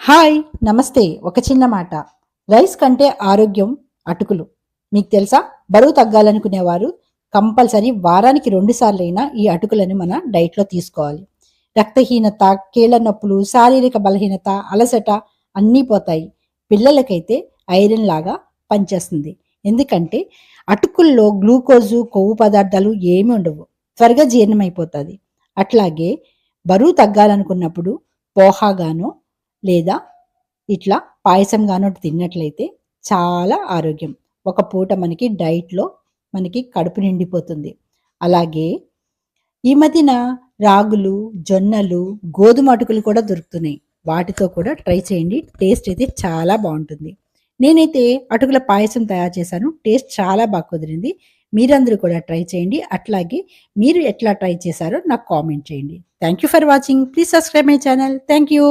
Hi! నమస్తే. ఒక చిన్న మాట. రైస్ కంటే ఆరోగ్యం అటుకులు. మీకు తెలుసా? బరువు తగ్గాలనుకునేవారు కంపల్సరీ వారానికి 2 సార్లైనా ఈ అటుకులని మన డైట్‌లో తీసుకోవాలి. రక్తహీనత, కీళ్ళ నొప్పులు, శారీరక బలహీనత, అలసట అన్నీ పోతాయి. పిల్లలకైతే ఐరన్ లాగా పనిచేస్తుంది. ఎందుకంటే అటుకుల్లో గ్లూకోజు, కొవ్వు పదార్థాలు ఏమి ఉండవు. త్వరగా జీర్ణమైపోతది. అట్లాగే బరువు తగ్గాలనుకున్నప్పుడు పోహాగానో లేదా ఇట్లా పాయసం గానో తిన్నట్లయితే చాలా ఆరోగ్యం. ఒక పూట మనకి డైట్‌లో మనకి కడుపు నిండిపోతుంది. అలాగే ఈ మధ్యన రాగులు, జొన్నలు, గోధుమ అటుకులు కూడా దొరుకుతున్నాయి. వాటితో కూడా ట్రై చేయండి. టేస్ట్ అయితే చాలా బావుంటుంది. నేనైతే అటుకుల పాయసం తయారు చేశాను. టేస్ట్ చాలా బాగా కుదిరింది. మీరందరూ కూడా ట్రై చేయండి. అట్లాగే మీరు ఎట్లా ట్రై చేశారో నాకు కామెంట్ చేయండి. Thank you for watching. Please subscribe my channel. Thank you.